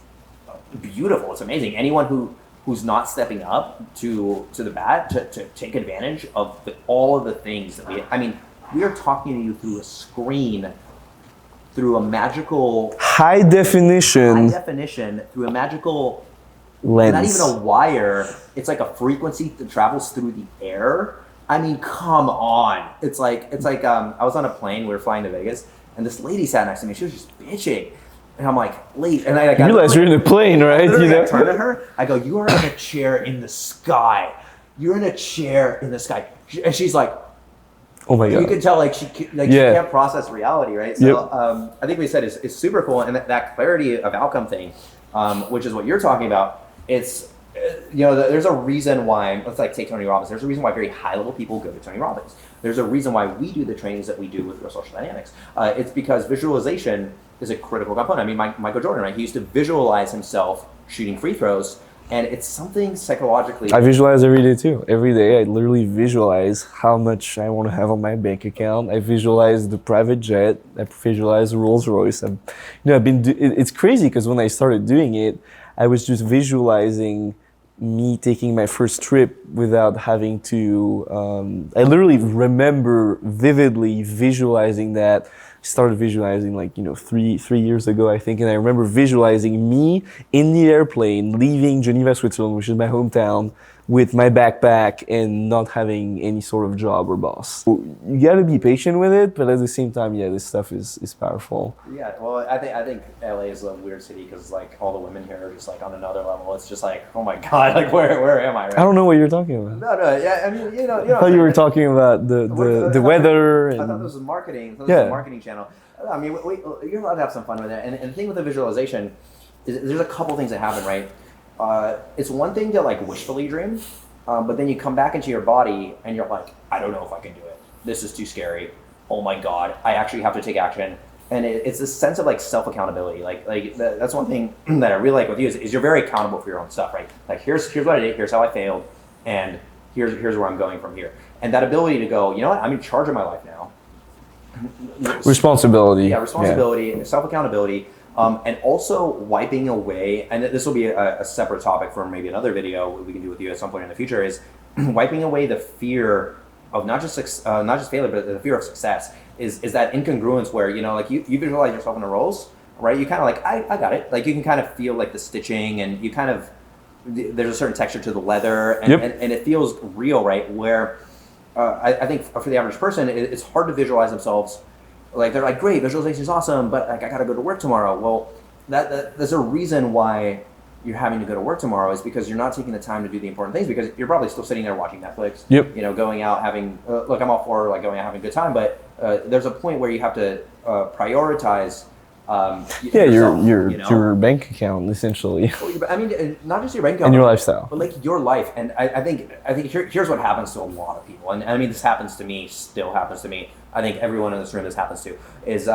beautiful. It's amazing. Anyone who's not stepping up to the bat to take advantage of all of the things that we are talking to you through a screen, through a magical high definition through a magical lens. Not even a wire. It's like a frequency that travels through the air. Come on. It's like I was on a plane. We were flying to Vegas, and this lady sat next to me. She was just bitching, and I'm like, "Late." And I got. You realize you're in a plane, right? I turned to her. I go, "You are in a chair in the sky. You're in a chair in the sky." And she's like, "Oh my God!" You can tell she can't process reality, right? So I think we said it's super cool, and that clarity of outcome thing, which is what you're talking about. It's there's a reason why, let's take Tony Robbins. There's a reason why very high level people go to Tony Robbins. There's a real why we do the trainings that we do with Real Social Dynamics. It's because visualization is a critical component. Michael Jordan, right? He used to visualize himself shooting free throws, and it's something psychologically. I visualize every day too. Every day I literally visualize how much I want to have on my bank account. I visualize the private jet. I visualize the Rolls Royce. It's crazy because when I started doing it, I was just visualizing me taking my first trip without having to. I literally remember vividly visualizing that. Started visualizing like 3 years ago, I think, and I remember visualizing me in the airplane leaving Geneva, Switzerland, which is my hometown, with my backpack and not having any sort of job or boss. You got to be patient with it, but at the same time, yeah, this stuff is powerful. Yeah, well, I think LA is a weird city because like all the women here are just like on another level. It's just like, oh my god, like where am I? Right? I don't know what you're talking about. No, yeah, I mean, I thought you were talking about the weather. I thought this was marketing. This was a marketing channel. I mean, you're allowed to have some fun with it. And the thing with the visualization is there's a couple things that happen, right? It's one thing to like wishfully dream, but then you come back into your body and you're like, I don't know if I can do it. This is too scary. Oh my god, I actually have to take action. And it's this sense of like self-accountability. That's one thing that I really like with you is you're very accountable for your own stuff, right? Like here's what I did, here's how I failed, and here's where I'm going from here. And that ability to go, you know what, I'm in charge of my life now. Responsibility. Yeah, responsibility, and self-accountability, and also wiping away, and this will be a separate topic for maybe another video we can do with you at some point in the future, is wiping away the fear of not just failure, but the fear of success. Is that incongruence where, like you visualize yourself in the roles, right? You kind of like, I got it. Like you can kind of feel like the stitching and you kind of, there's a certain texture to the leather and, and it feels real, right? Where I think for the average person, it's hard to visualize themselves. Like they're like, great, visualization is awesome, but like I got to go to work tomorrow. Well, there's a reason why you're having to go to work tomorrow is because you're not taking the time to do the important things because you're probably still sitting there watching Netflix. Going out having look, I'm all for like going out having a good time, but there's a point where you have to prioritize. Your bank account essentially. Well, I mean, not just your bank account and your lifestyle, but like your life. And I think here's what happens to a lot of people, and I mean this happens to me, still happens to me. I think everyone in this room this happens to is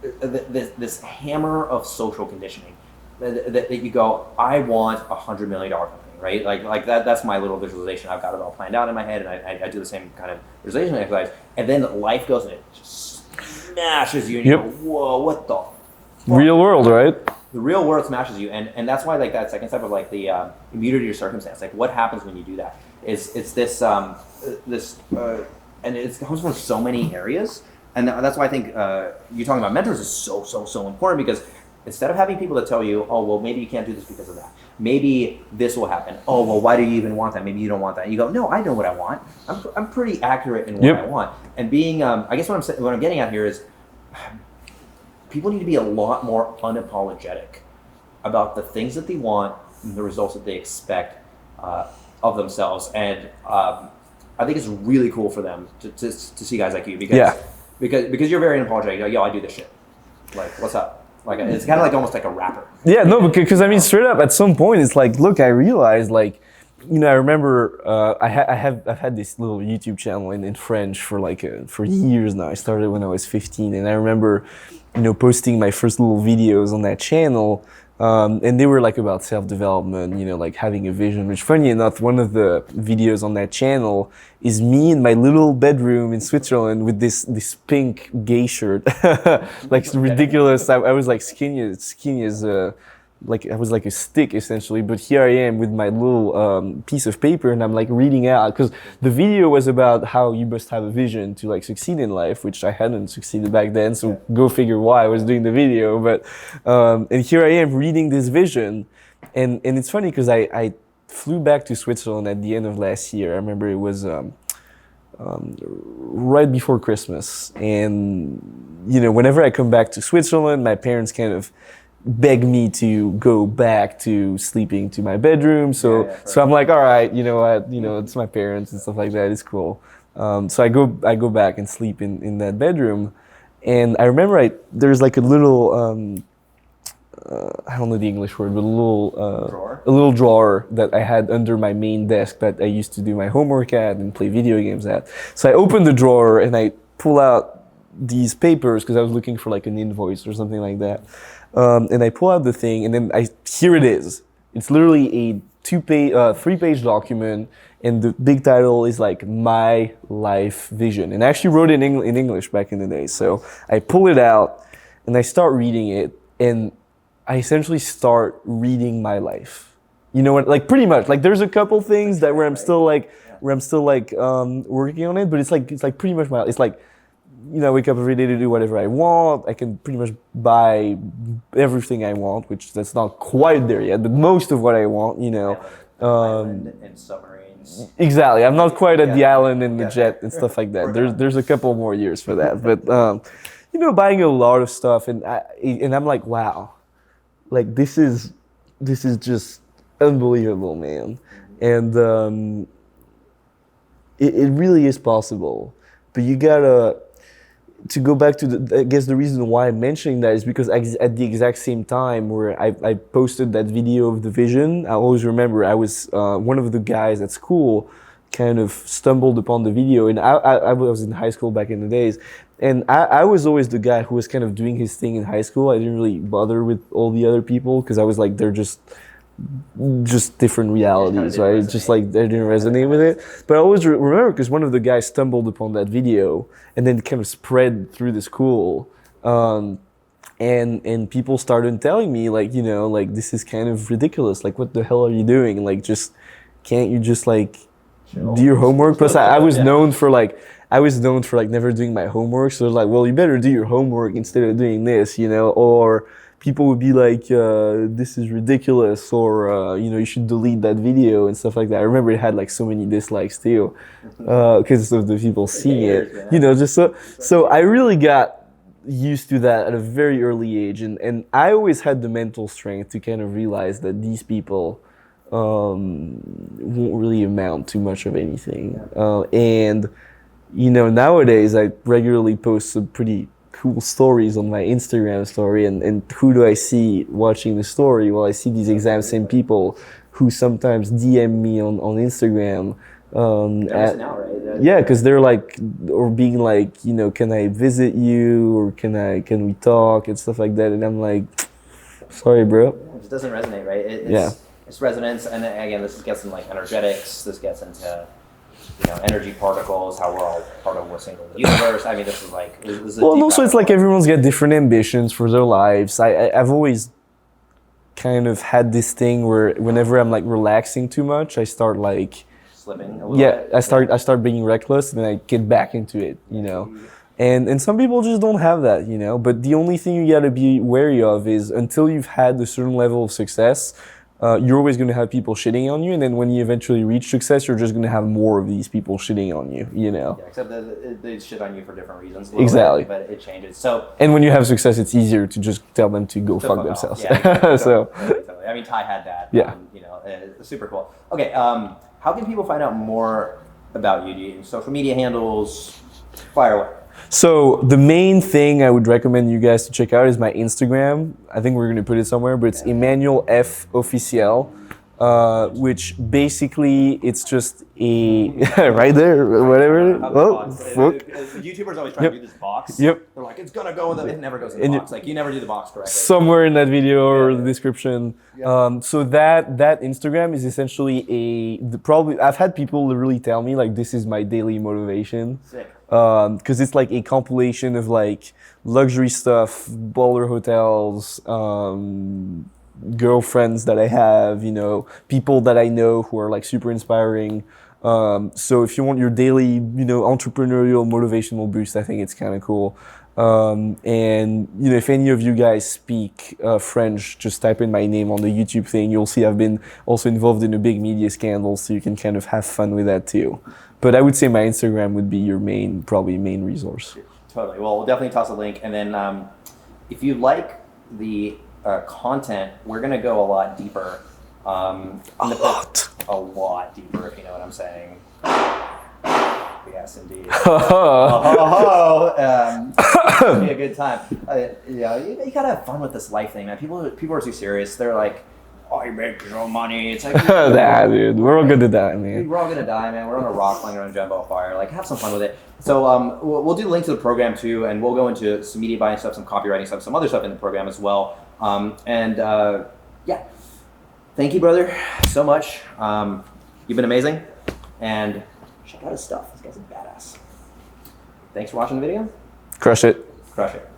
this hammer of social conditioning that you go, I want $100 million company, right? Like that's my little visualization. I've got it all planned out in my head, and I do the same kind of visualization exercise. And then life goes and it just smashes you, and you go, whoa, what the fuck? Real world, right? The real world smashes you, and that's why like that second step of like the immunity to your circumstance. Like what happens when you do that? It's this and it comes from so many areas, and that's why I think you talking about mentors is so important because instead of having people that tell you, oh well, maybe you can't do this because of that. Maybe this will happen. Oh well, why do you even want that? Maybe you don't want that. And you go, no, I know what I want. I'm pretty accurate in what I want. And being, I guess what I'm getting at here is. People need to be a lot more unapologetic about the things that they want and the results that they expect of themselves. And I think it's really cool for them to see guys like you because you're very unapologetic. You're like, yo, I do this shit. Like, what's up? Like, it's kind of like almost like a rapper. Yeah, no, because I mean, straight up, at some point, it's like, look, I realized like, I remember I've had this little YouTube channel in French for years now. I started when I was 15, and I remember, posting my first little videos on that channel, and they were like about self-development, like having a vision. Which, funny enough, one of the videos on that channel is me in my little bedroom in Switzerland with this pink gay shirt, like ridiculous. I was like skinny as like I was like a stick essentially, but here I am with my little piece of paper and I'm like reading out because the video was about how you must have a vision to like succeed in life, which I hadn't succeeded back then, so go figure why I was doing the video. But and here I am reading this vision, and it's funny because I flew back to Switzerland at the end of last year. I remember it was right before Christmas, and whenever I come back to Switzerland, my parents kind of beg me to go back to sleeping to my bedroom. So I'm like, all right, it's my parents and stuff like that. It's cool. So I go back and sleep in that bedroom, and I remember there's like a little I don't know the English word, but a little drawer that I had under my main desk that I used to do my homework at and play video games at. So I opened the drawer and I pull out these papers because I was looking for like an invoice or something like that. And I pull out the thing, and then here it is. It's literally a 3-page document, and the big title is like My Life Vision. And I actually wrote it in English back in the day. So I pull it out, and I start reading it, and I essentially start reading my life. You know what? Like pretty much. Like there's a couple things that where I'm still like working on it, but it's like pretty much my. It's like, you know, I wake up every day to do whatever I want. I can pretty much buy everything I want, which that's not quite there yet, but most of what I want, you know. Island and submarines. Exactly. I'm not quite at the island and the jet and stuff like that. There's a couple more years for that, but you know, buying a lot of stuff, and I'm like, wow, like this is just unbelievable, man, and it really is possible, but you gotta. To go back to I guess the reason why I'm mentioning that is because at the exact same time where I posted that video of the vision, I always remember I was one of the guys at school kind of stumbled upon the video, and I was in high school back in the days, and I was always the guy who was kind of doing his thing in high school. I didn't really bother with all the other people because I was like, they're just different realities, right? It's just like they didn't resonate with it. But I always remember because one of the guys stumbled upon that video and then kind of spread through the school, and people started telling me like, you know, like this is kind of ridiculous. Like, what the hell are you doing? Like, just can't you just like do your homework? Plus, I was known for like never doing my homework. So like, well, you better do your homework instead of doing this, you know, or people would be like, this is ridiculous, or, you know, you should delete that video and stuff like that. I remember it had like so many dislikes too, because of the people seeing it, you know, just so I really got used to that at a very early age. And I always had the mental strength to kind of realize that these people won't really amount to much of anything. And, you know, nowadays I regularly post some pretty cool stories on my Instagram story, and who do I see watching the story? Well, I see these exact same people who sometimes DM me on Instagram. Yeah, because they're like, or being like, you know, can I visit you, or can we talk and stuff like that, and I'm like, sorry, bro. It just doesn't resonate, right? It's resonance, and then, again, this gets into like energetics. This gets into, you know, energy particles, how we're all part of a single universe. I mean, this is like... Well, also it's like everyone's got different ambitions for their lives. I've always kind of had this thing where whenever I'm like relaxing too much, I start like... Slipping a little bit? I start being reckless, and then I get back into it, you know. And some people just don't have that, you know. But the only thing you gotta be wary of is until you've had a certain level of success, you're always going to have people shitting on you, and then when you eventually reach success, you're just going to have more of these people shitting on you, you know? Yeah, except that they shit on you for different reasons. Exactly. But it changes. So. And when you have success, it's easier to just tell them to go fuck themselves. Yeah, so. Totally. I mean, Ty had that. Yeah. You know, super cool. Okay, how can people find out more about you? Do you use social media handles? Fire away. So the main thing I would recommend you guys to check out is my Instagram. I think we're gonna put it somewhere, but it's Emmanuel F Officiel, which basically it's just a right there, whatever. YouTubers always try to do this box. Yep. They're like, it's gonna go in the. It never goes in the box. Like you never do the box correctly. Somewhere in that video or the description. So that Instagram is essentially probably I've had people literally tell me like this is my daily motivation. Sick. Because it's like a compilation of like luxury stuff, baller hotels, girlfriends that I have, you know, people that I know who are like super inspiring. So if you want your daily, you know, entrepreneurial motivational boost, I think it's kind of cool. And you know, if any of you guys speak French, just type in my name on the YouTube thing. You'll see I've been also involved in a big media scandal, so you can kind of have fun with that too. But I would say my Instagram would be your probably main resource. Totally. Well, we'll definitely toss a link. And then if you like the content, we're going to go a lot deeper. A lot deeper, if you know what I'm saying. Yes, indeed. It'll be a good time. You know, you got to have fun with this life thing, man. People are too serious. They're like, oh, you make your own money. It's like, nah, dude, we're all gonna die, man. We're all gonna die, man. We're on a rock flying around a jumbo fire. Like, have some fun with it. So, we'll do the link to the program too, and we'll go into some media buying stuff, some copywriting stuff, some other stuff in the program as well. Yeah, thank you, brother, so much. You've been amazing, and check out his stuff. This guy's a badass. Thanks for watching the video. Crush it. Crush it.